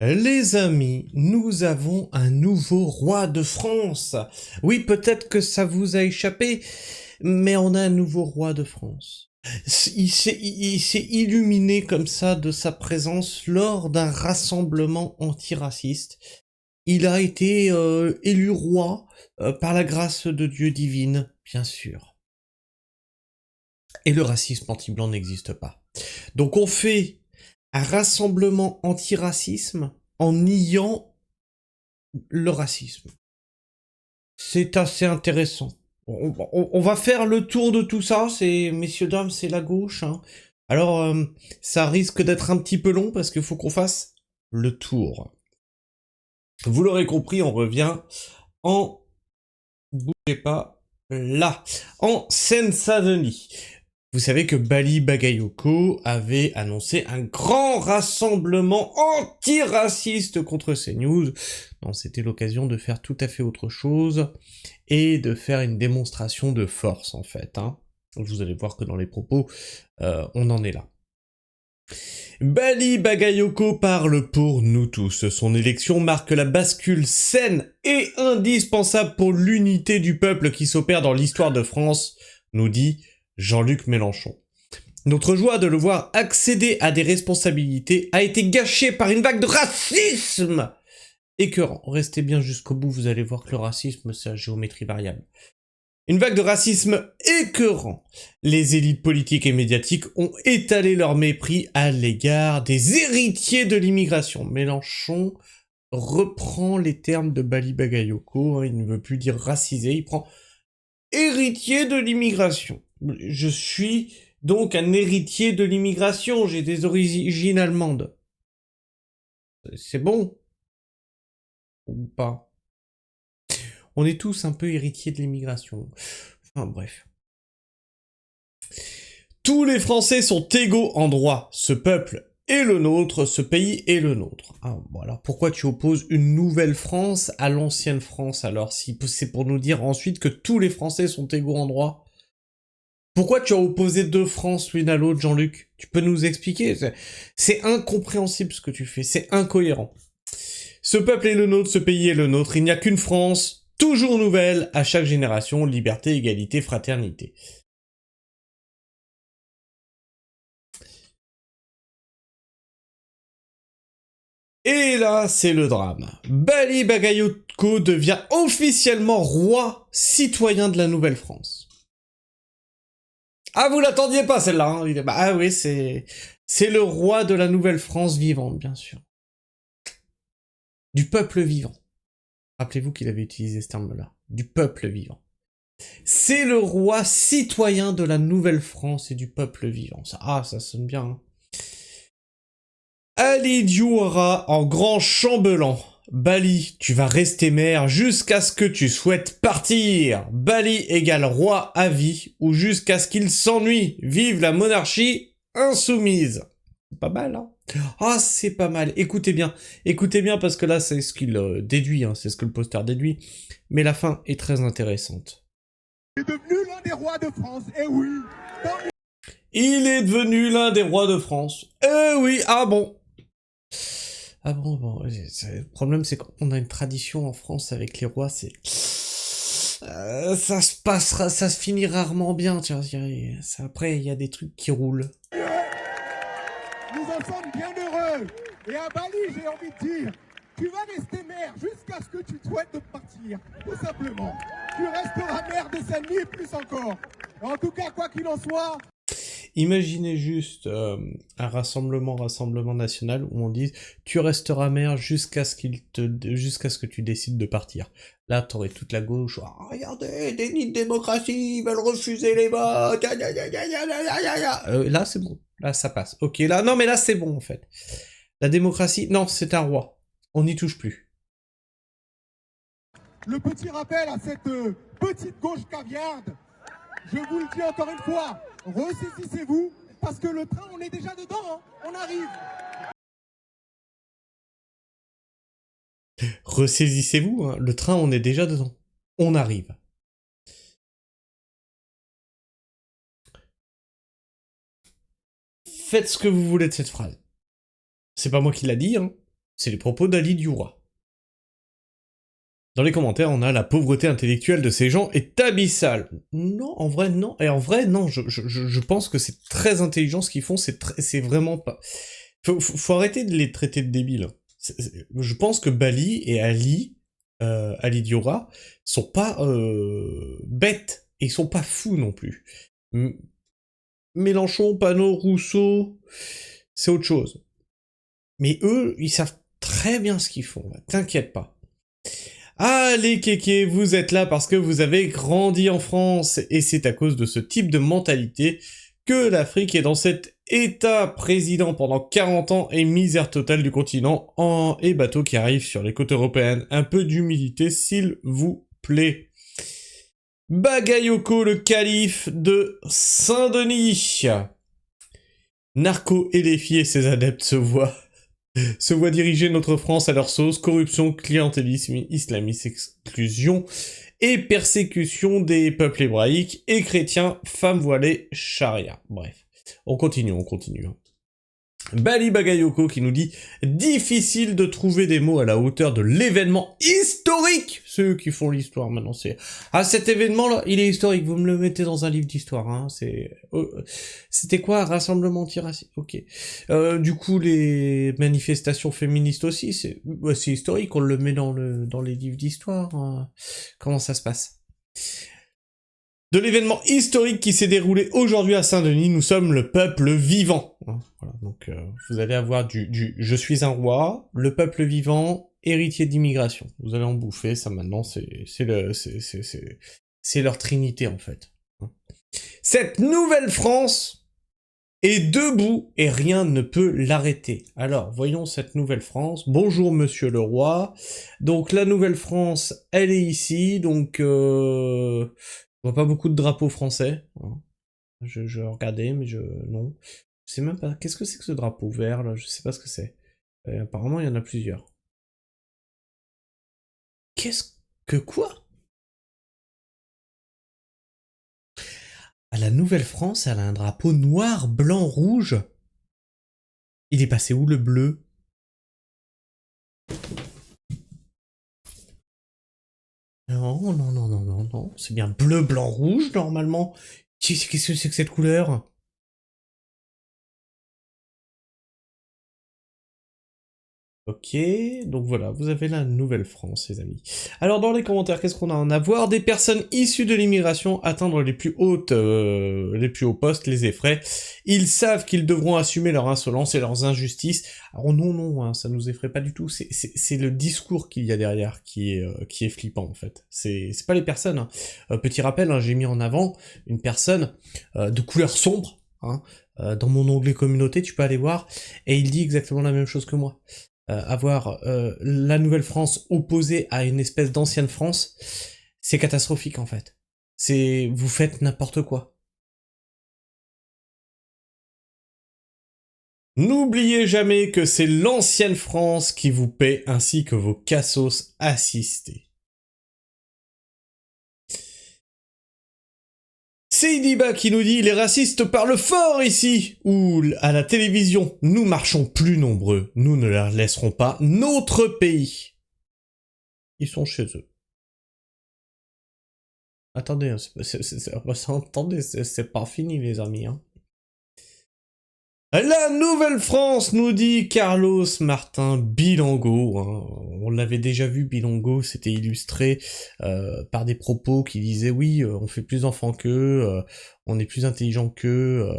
Les amis, nous avons un nouveau roi de France. Oui, peut-être que ça vous a échappé, mais on a un nouveau roi de France. Il s'est illuminé comme ça de sa présence lors d'un rassemblement antiraciste. Il a été élu roi par la grâce de Dieu divine, bien sûr. Et le racisme anti-blanc n'existe pas. Donc on fait un rassemblement anti-racisme en niant le racisme. C'est assez intéressant. On va faire le tour de tout ça, c'est, messieurs, dames, c'est la gauche. Hein. Alors, ça risque d'être un petit peu long parce qu'il faut qu'on fasse le tour. Vous l'aurez compris, on revient en... Bougez pas là. En Seine-Saint-Denis. Vous savez que Bali Bagayoko avait annoncé un grand rassemblement antiraciste contre CNews. Non, c'était l'occasion de faire tout à fait autre chose et de faire une démonstration de force en fait. Hein. Vous allez voir que dans les propos, on en est là. Bali Bagayoko parle pour nous tous. Son élection marque la bascule saine et indispensable pour l'unité du peuple qui s'opère dans l'histoire de France, nous dit Jean-Luc Mélenchon. Notre joie de le voir accéder à des responsabilités a été gâchée par une vague de racisme écœurant. Restez bien jusqu'au bout, vous allez voir que le racisme, c'est la géométrie variable. Une vague de racisme écœurant. Les élites politiques et médiatiques ont étalé leur mépris à l'égard des héritiers de l'immigration. Mélenchon reprend les termes de Bali Bagayoko, il ne veut plus dire racisé, il prend héritier de l'immigration. Je suis donc un héritier de l'immigration, j'ai des origines allemandes. C'est bon ou pas? On est tous un peu héritiers de l'immigration. Enfin bref. Tous les Français sont égaux en droit. Ce peuple est le nôtre, ce pays est le nôtre. Ah, bon alors pourquoi tu opposes une nouvelle France à l'ancienne France alors, si c'est pour nous dire ensuite que tous les Français sont égaux en droit? Pourquoi tu as opposé deux France l'une à l'autre, Jean-Luc? Tu peux nous expliquer? C'est incompréhensible ce que tu fais, c'est incohérent. Ce peuple est le nôtre, ce pays est le nôtre, il n'y a qu'une France, toujours nouvelle, à chaque génération, liberté, égalité, fraternité. Et là, c'est le drame. Bali Bagayoko devient officiellement roi citoyen de la Nouvelle-France. Ah, vous l'attendiez pas celle-là, hein. Ah oui, c'est le roi de la Nouvelle-France vivante, bien sûr. Du peuple vivant. Rappelez-vous qu'il avait utilisé ce terme-là. Du peuple vivant. C'est le roi citoyen de la Nouvelle-France et du peuple vivant. Ça sonne bien. Hein. Ali Diouara en grand chambellan. Bali, tu vas rester maire jusqu'à ce que tu souhaites partir. Bali égale roi à vie ou jusqu'à ce qu'il s'ennuie. Vive la monarchie insoumise. C'est pas mal, hein? Ah, c'est pas mal. Écoutez bien parce que là, c'est ce qu'il déduit, hein, c'est ce que le poster déduit. Mais la fin est très intéressante. Il est devenu l'un des rois de France, eh oui. Il est devenu l'un des rois de France. Eh oui, ah bon. Ah bon, le problème c'est qu'on a une tradition en France avec les rois, c'est... ça se passera, ça se finit rarement bien, tu vois. Après, il y a des trucs qui roulent. Nous en sommes bien heureux. Et à Bali, j'ai envie de dire, tu vas rester maire jusqu'à ce que tu souhaites de partir, tout simplement. Tu resteras maire de Saint-Denis et plus encore. En tout cas, quoi qu'il en soit... Imaginez juste un rassemblement national où on dit tu resteras maire jusqu'à ce que tu décides de partir. Là, t'aurais toute la gauche. Oh, regardez, déni de démocratie, ils veulent refuser les votes. Là, c'est bon. Là, ça passe. Ok, là, non, mais là, c'est bon en fait. La démocratie, non, c'est un roi. On n'y touche plus. Le petit rappel à cette petite gauche caviarde, je vous le dis encore une fois, ressaisissez-vous, parce que le train, on est déjà dedans, hein, on arrive. Ressaisissez-vous, hein, le train, on est déjà dedans. On arrive. Faites ce que vous voulez de cette phrase. C'est pas moi qui l'a dit, hein. C'est les propos d'Ali Dioura. Dans les commentaires, on a la pauvreté intellectuelle de ces gens est abyssale. Non, en vrai, non. Et en vrai, non, je pense que c'est très intelligent ce qu'ils font, c'est vraiment pas... Faut arrêter de les traiter de débiles. Je pense que Bali et Ali Dioura, sont pas bêtes, et ils sont pas fous non plus. Mélenchon, Panot, Rousseau, c'est autre chose. Mais eux, ils savent très bien ce qu'ils font, t'inquiète pas. Allez kéké, vous êtes là parce que vous avez grandi en France, et c'est à cause de ce type de mentalité que l'Afrique est dans cet état président pendant 40 ans et misère totale du continent et bateaux qui arrivent sur les côtes européennes. Un peu d'humilité s'il vous plaît. Bagayoko, le calife de Saint-Denis. Narco et les filles et ses adeptes se voient diriger notre France à leur sauce, corruption, clientélisme, islamisme, exclusion et persécution des peuples hébraïques et chrétiens, femmes voilées, charia. Bref, on continue. Bali Bagayoko qui nous dit « Difficile de trouver des mots à la hauteur de l'événement historique !» Ceux qui font l'histoire maintenant, c'est... Ah, cet événement-là, il est historique, vous me le mettez dans un livre d'histoire, hein, c'est... C'était quoi, un rassemblement antiraciste? Ok. Du coup, les manifestations féministes aussi, c'est historique, on le met dans les livres d'histoire. Hein. Comment ça se passe? De l'événement historique qui s'est déroulé aujourd'hui à Saint-Denis, nous sommes le peuple vivant. Voilà, donc vous allez avoir du « je suis un roi », le peuple vivant, héritier d'immigration. Vous allez en bouffer, ça maintenant, c'est leur trinité en fait. Cette nouvelle France est debout et rien ne peut l'arrêter. Alors, voyons cette nouvelle France. Bonjour monsieur le roi. Donc la nouvelle France, elle est ici, donc... On voit pas beaucoup de drapeaux français. Hein. Je regardais, mais non. Je sais même pas. Qu'est-ce que c'est que ce drapeau vert, là? Je sais pas ce que c'est. Apparemment, il y en a plusieurs. Qu'est-ce que quoi? À la Nouvelle-France, elle a un drapeau noir, blanc, rouge. Il est passé où, le bleu? Non. C'est bien bleu, blanc, rouge, normalement. Qu'est-ce que c'est que cette couleur? Ok, donc voilà, vous avez la Nouvelle-France, les amis. Alors dans les commentaires, qu'est-ce qu'on a en avoir? Des personnes issues de l'immigration atteindre les plus hauts postes les effraient. Ils savent qu'ils devront assumer leur insolence et leurs injustices. Alors non, hein, ça nous effraie pas du tout. C'est le discours qu'il y a derrière qui est flippant en fait. C'est pas les personnes. Hein. Petit rappel, hein, j'ai mis en avant une personne de couleur sombre. Hein, dans mon onglet communauté, tu peux aller voir, et il dit exactement la même chose que moi. Avoir la Nouvelle-France opposée à une espèce d'ancienne France, c'est catastrophique en fait. Vous faites n'importe quoi. N'oubliez jamais que c'est l'ancienne France qui vous paie ainsi que vos cassos assistés. C'est Idiba qui nous dit « Les racistes parlent fort ici !» ou à la télévision « Nous marchons plus nombreux, nous ne leur laisserons pas notre pays !» Ils sont chez eux. Attendez, c'est pas fini les amis. Hein. La Nouvelle-France, nous dit Carlos Martin Bilongo. Hein. On l'avait déjà vu, Bilongo, c'était illustré par des propos qui disaient oui, on fait plus d'enfants qu'eux, on est plus intelligent qu'eux,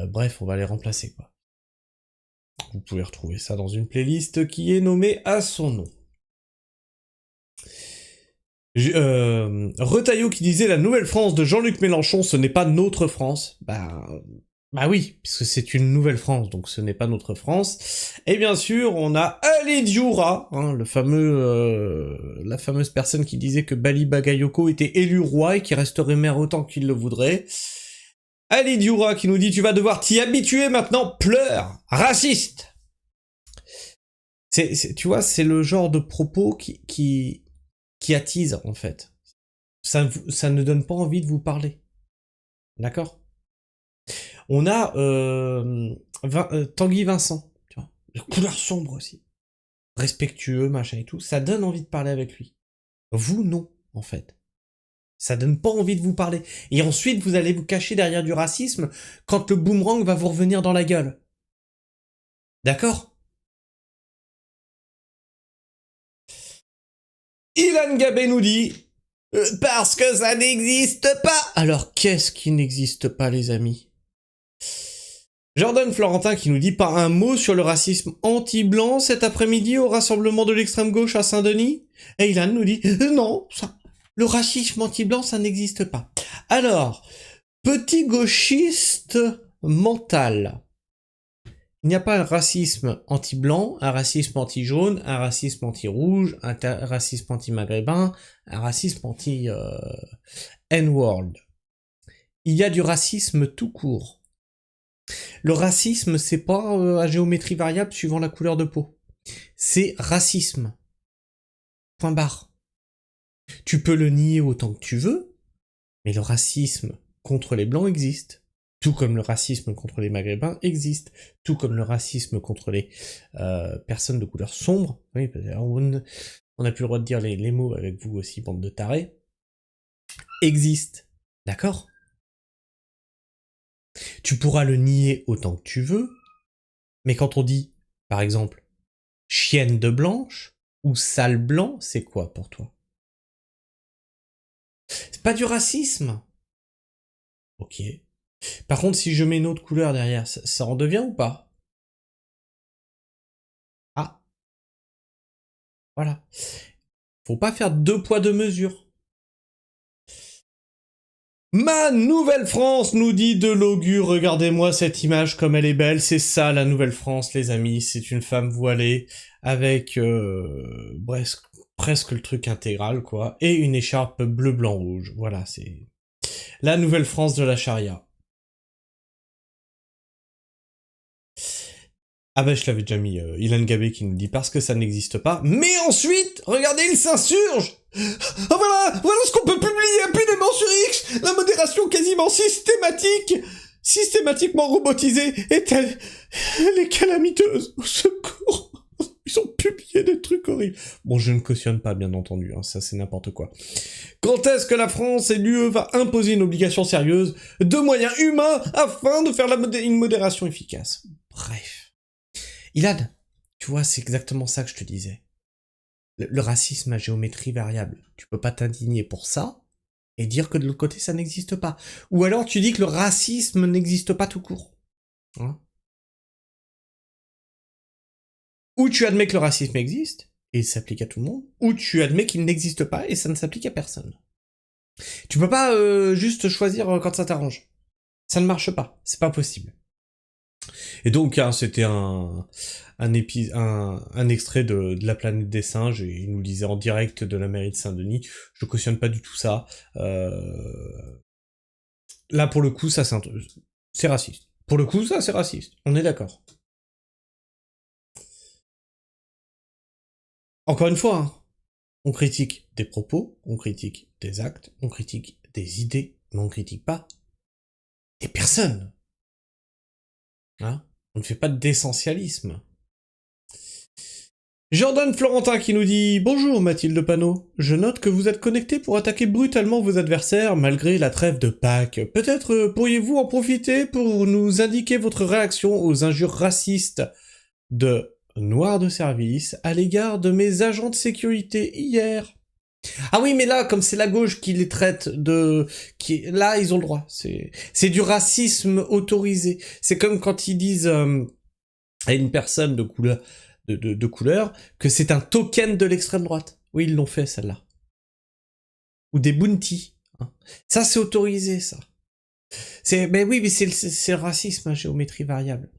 bref, on va les remplacer, quoi. Vous pouvez retrouver ça dans une playlist qui est nommée à son nom. Retailleau qui disait « La Nouvelle-France de Jean-Luc Mélenchon, ce n'est pas notre France ». Bah oui, puisque c'est une nouvelle France, donc ce n'est pas notre France. Et bien sûr, on a Ali Dioura, hein, la fameuse personne qui disait que Bali Bagayoko était élu roi et qui resterait maire autant qu'il le voudrait. Ali Dioura qui nous dit « Tu vas devoir t'y habituer maintenant, pleure, raciste !» Tu vois, c'est le genre de propos qui attise, en fait. Ça ne donne pas envie de vous parler. D'accord ? On a Tanguy Vincent, tu vois, de couleur sombre aussi. respectueux, machin et tout, ça donne envie de parler avec lui. Vous, non, en fait. Ça donne pas envie de vous parler. Et ensuite, vous allez vous cacher derrière du racisme quand le boomerang va vous revenir dans la gueule. D'accord? Ilan Gabé nous dit parce que ça n'existe pas. Alors, qu'est-ce qui n'existe pas, les amis? Jordan Florentin qui nous dit pas un mot sur le racisme anti-blanc cet après-midi au rassemblement de l'extrême gauche à Saint-Denis. Et Ilan nous dit non, ça, le racisme anti-blanc, ça n'existe pas. Alors, petit gauchiste mental. Il n'y a pas un racisme anti-blanc, un racisme anti-jaune, un racisme anti-rouge, un racisme anti-maghrébin, un racisme anti-N-word. Il y a du racisme tout court. Le racisme, c'est pas à géométrie variable suivant la couleur de peau. C'est racisme. Point barre. Tu peux le nier autant que tu veux, mais le racisme contre les blancs existe. Tout comme le racisme contre les maghrébins existe. Tout comme le racisme contre les personnes de couleur sombre. Oui, on n'a plus le droit de dire les mots avec vous aussi, bande de tarés. Existe. D'accord ? Tu pourras le nier autant que tu veux, mais quand on dit, par exemple, chienne de blanche ou sale blanc, c'est quoi pour toi? C'est pas du racisme. Ok. Par contre, si je mets une autre couleur derrière, ça en devient ou pas? Ah. Voilà. Faut pas faire 2 poids 2 mesures. Ma Nouvelle-France nous dit de l'augure, regardez-moi cette image comme elle est belle, c'est ça la Nouvelle-France les amis, c'est une femme voilée avec presque le truc intégral quoi, et une écharpe bleu blanc rouge, voilà c'est la Nouvelle-France de la charia. Ah bah je l'avais déjà mis, Ilan Gabé qui nous dit parce que ça n'existe pas, mais ensuite, regardez, il s'insurge. Ah voilà ce qu'on peut publier impunément sur X. La modération quasiment systématiquement robotisée, elle est calamiteuse. Au secours. Ils ont publié des trucs horribles. Bon, je ne cautionne pas, bien entendu, hein, ça c'est n'importe quoi. Quand est-ce que la France et l'UE va imposer une obligation sérieuse de moyens humains afin de faire une modération efficace? Bref. Ilan, tu vois, c'est exactement ça que je te disais. Le racisme à géométrie variable. Tu peux pas t'indigner pour ça et dire que de l'autre côté ça n'existe pas. Ou alors tu dis que le racisme n'existe pas tout court. Hein? Ou tu admets que le racisme existe et il s'applique à tout le monde, ou tu admets qu'il n'existe pas et ça ne s'applique à personne. Tu peux pas juste choisir quand ça t'arrange. Ça ne marche pas, c'est pas possible. Et donc hein, c'était un extrait de La planète des singes, et il nous disait en direct de la mairie de Saint-Denis. Je cautionne pas du tout ça. Là pour le coup ça c'est raciste. Pour le coup ça c'est raciste, on est d'accord. Encore une fois, hein, on critique des propos, on critique des actes, on critique des idées, mais on critique pas des personnes. Hein? On ne fait pas d'essentialisme. Jordan Florentin qui nous dit « Bonjour Mathilde Panot, je note que vous êtes connecté pour attaquer brutalement vos adversaires malgré la trêve de Pâques. Peut-être pourriez-vous en profiter pour nous indiquer votre réaction aux injures racistes de noirs de service à l'égard de mes agents de sécurité hier. » Ah oui, mais là, comme c'est la gauche qui les traite là, ils ont le droit. C'est du racisme autorisé. C'est comme quand ils disent à une personne de couleur que c'est un token de l'extrême droite. Oui, ils l'ont fait, celle-là. Ou des bounty. Hein. Ça, c'est autorisé, ça. Mais oui, mais c'est le racisme à géométrie variable.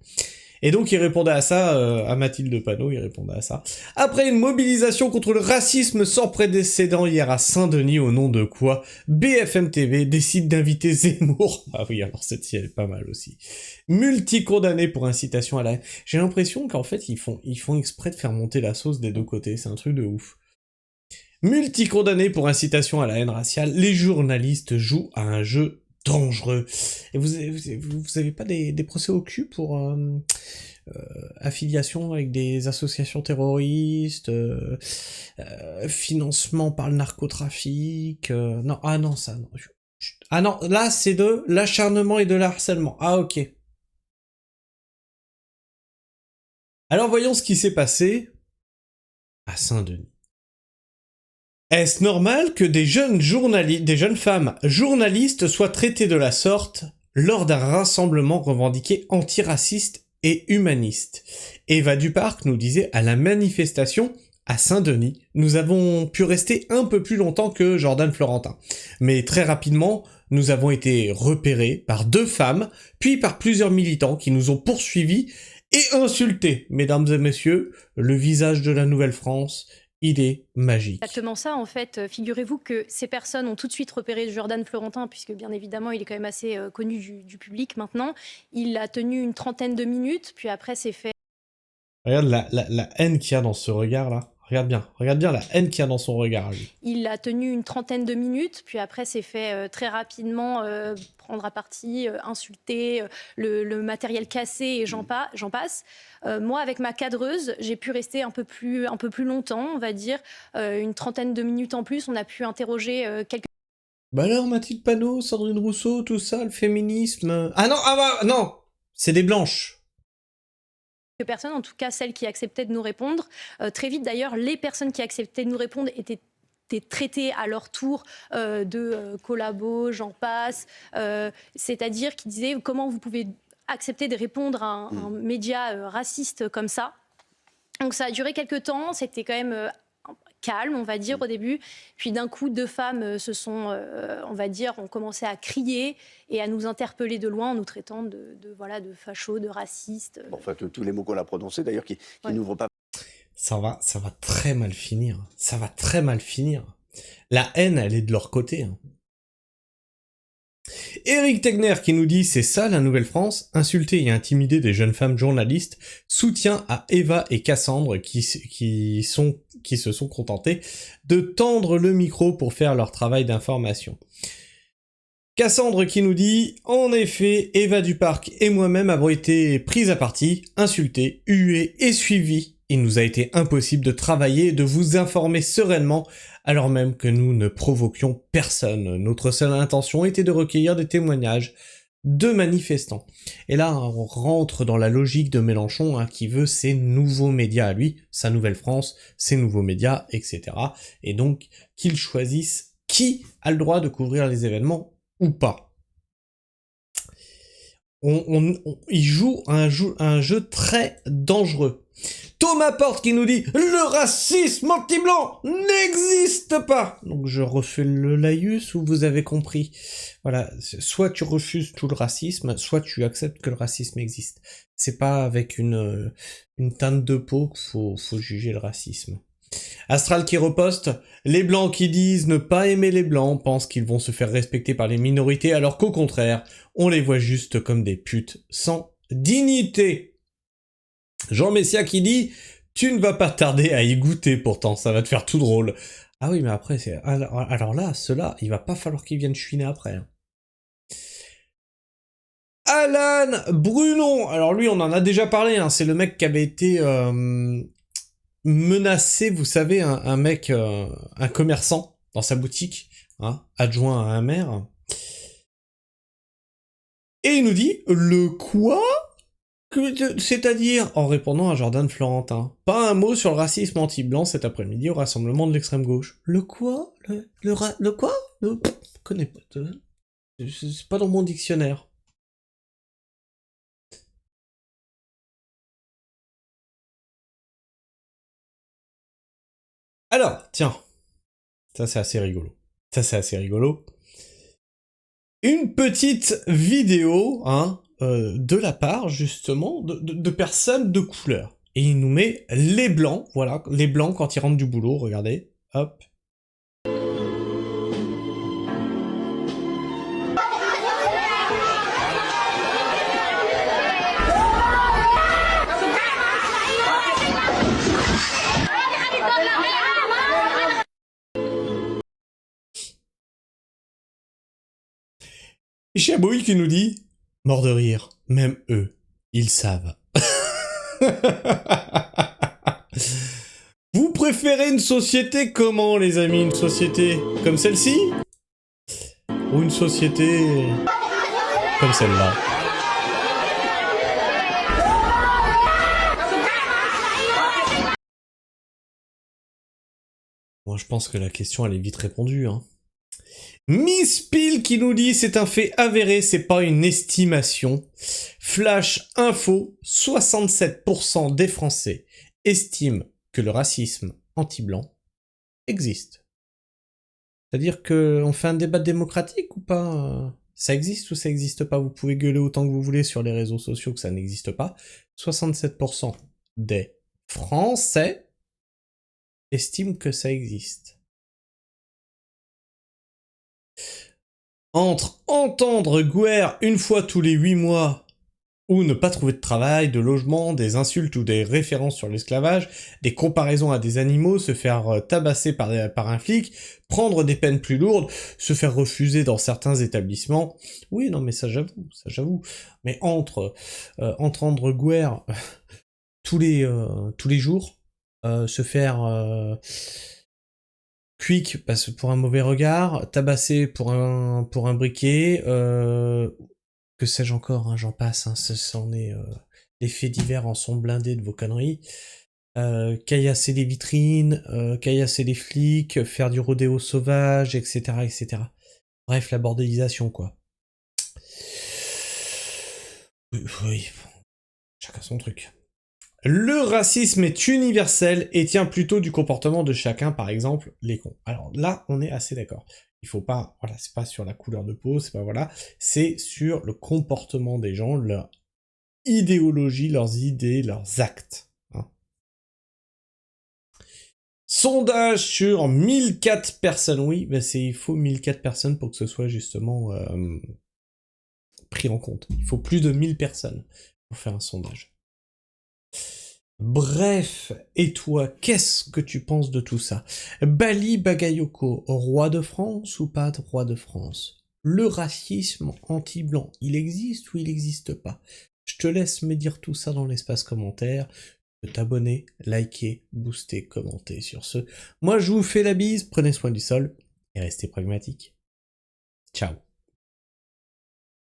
Et donc il répondait à ça, à Mathilde Panot, il répondait à ça. Après une mobilisation contre le racisme sans précédent hier à Saint-Denis, au nom de quoi BFM TV décide d'inviter Zemmour. Ah oui, alors cette-ci elle est pas mal aussi. Multi-condamné pour incitation à la haine. J'ai l'impression qu'en fait ils font exprès de faire monter la sauce des deux côtés, c'est un truc de ouf. Multi-condamné pour incitation à la haine raciale, les journalistes jouent à un jeu dangereux. Et vous avez pas des procès au cul pour affiliation avec des associations terroristes, financement par le narcotrafic, non, ah non, ça, non. Ah non, là, c'est de l'acharnement et de l'harcèlement. Ah, ok. Alors, voyons ce qui s'est passé à Saint-Denis. Est-ce normal que des jeunes femmes journalistes soient traitées de la sorte lors d'un rassemblement revendiqué antiraciste et humaniste? Eva Duparc nous disait à la manifestation à Saint-Denis, nous avons pu rester un peu plus longtemps que Jordan Florentin. Mais très rapidement, nous avons été repérés par 2 femmes, puis par plusieurs militants qui nous ont poursuivis et insultés. Mesdames et messieurs, le visage de la Nouvelle-France, il est magique. Exactement ça, en fait. Figurez-vous que ces personnes ont tout de suite repéré Jordan Florentin, puisque bien évidemment, il est quand même assez connu du public maintenant. Il a tenu une trentaine de minutes, puis après s'est fait... Regarde la haine qu'il y a dans ce regard-là. Regarde bien la haine qu'il y a dans son regard, lui. Il a tenu une trentaine de minutes, puis après s'est fait très rapidement prendre à partie, insulter, le matériel cassé et j'en passe. Moi, avec ma cadreuse, j'ai pu rester un peu plus longtemps, on va dire, une trentaine de minutes en plus. On a pu interroger quelques... Bah alors, Mathilde Panot, Sandrine Rousseau, tout ça, le féminisme... Ah non, non, c'est des blanches. Personnes, en tout cas celles qui acceptaient de nous répondre. Très vite d'ailleurs, les personnes qui acceptaient de nous répondre étaient traitées à leur tour de collabos, j'en passe, c'est-à-dire qu'ils disaient comment vous pouvez accepter de répondre à un média raciste comme ça. Donc ça a duré quelques temps, c'était quand même calme, on va dire, au début. Puis d'un coup, 2 femmes se sont, on va dire, ont commencé à crier et à nous interpeller de loin en nous traitant de fachos, de racistes. Bon, enfin, tous les mots qu'on a prononcés, d'ailleurs, qui n'ouvrent pas... Ça va très mal finir. Ça va très mal finir. La haine, elle est de leur côté. Hein. Éric Tegner qui nous dit « C'est ça la Nouvelle-France ?» Insulter et intimider des jeunes femmes journalistes. Soutien à Eva et Cassandre qui se sont contentées de tendre le micro pour faire leur travail d'information. Cassandre qui nous dit « En effet, Eva Duparc et moi-même avons été prises à partie, insultées, huées et suivies. Il nous a été impossible de travailler et de vous informer sereinement alors même que nous ne provoquions personne. Notre seule intention était de recueillir des témoignages de manifestants. » Et là, on rentre dans la logique de Mélenchon hein, qui veut ses nouveaux médias à lui, sa Nouvelle-France, ses nouveaux médias, etc. Et donc, qu'il choisisse qui a le droit de couvrir les événements ou pas. Il joue un jeu très dangereux. Thomas Porte qui nous dit « Le racisme anti-blanc n'existe pas !» Donc je refais le laïus ou vous avez compris. Voilà, soit tu refuses tout le racisme, soit tu acceptes que le racisme existe. C'est pas avec une teinte de peau qu'il faut juger le racisme. Astral qui reposte « Les blancs qui disent ne pas aimer les blancs pensent qu'ils vont se faire respecter par les minorités alors qu'au contraire, on les voit juste comme des putes sans dignité. » Jean Messia qui dit « Tu ne vas pas tarder à y goûter pourtant, ça va te faire tout drôle. » Ah oui, mais après, alors là, ceux-là, il va pas falloir qu'ils viennent chouiner après. Hein. Alan Brunon, alors lui, on en a déjà parlé, hein, c'est le mec qui avait été menacé, vous savez, un mec, un commerçant dans sa boutique, hein, adjoint à un maire. Et il nous dit « Le quoi ?» C'est-à-dire, en répondant à Jordan Florentin, pas un mot sur le racisme anti-blanc cet après-midi au rassemblement de l'extrême gauche. Le quoi? Le quoi? Je connais pas. C'est pas dans mon dictionnaire. Alors, tiens. Ça, c'est assez rigolo. Une petite vidéo, hein, de la part, justement, de personnes de couleur. Et il nous met les blancs, voilà, les blancs quand ils rentrent du boulot, regardez, hop. Et Chabouille qui nous dit « Mort de rire, même eux, ils savent. » Vous préférez une société comment, les amis? Une société comme celle-ci? Ou une société comme celle-là? Moi, je pense que la question, elle est vite répondue, hein. Miss Peel qui nous dit c'est un fait avéré, c'est pas une estimation. Flash info, 67% des Français estiment que le racisme anti-blanc existe. C'est-à-dire qu'on fait un débat démocratique ou pas? Ça existe ou ça existe pas? Vous pouvez gueuler autant que vous voulez sur les réseaux sociaux que ça n'existe pas. 67% des Français estiment que ça existe. Entre entendre Guerre une fois tous les 8 mois ou ne pas trouver de travail, de logement, des insultes ou des références sur l'esclavage, des comparaisons à des animaux, se faire tabasser par un flic, prendre des peines plus lourdes, se faire refuser dans certains établissements. Oui, non, mais ça j'avoue. Mais entendre Guerre tous les jours, se faire quick pour un mauvais regard, tabasser pour un briquet, que sais-je encore, hein, j'en passe, hein, les faits divers en sont blindés de vos conneries. Caillasser les vitrines, caillasser les flics, faire du rodéo sauvage, etc., etc. Bref, la bordélisation, quoi. Oui, chacun son truc. Le racisme est universel et tient plutôt du comportement de chacun, par exemple, les cons. Alors là, on est assez d'accord. Il faut pas, voilà, c'est pas sur la couleur de peau, c'est pas voilà, c'est sur le comportement des gens, leur idéologie, leurs idées, leurs actes. Hein. Sondage sur 1004 personnes, oui, ben il faut 1004 personnes pour que ce soit justement pris en compte. Il faut plus de 1000 personnes pour faire un sondage. Bref, et toi, qu'est-ce que tu penses de tout ça? Bali Bagayoko, roi de France ou pas de roi de France? Le racisme anti-blanc, il existe ou il n'existe pas? Je te laisse me dire tout ça dans l'espace commentaire. Tu peux t'abonner, liker, booster, commenter sur ce. Moi, je vous fais la bise, prenez soin du sol et restez pragmatiques. Ciao.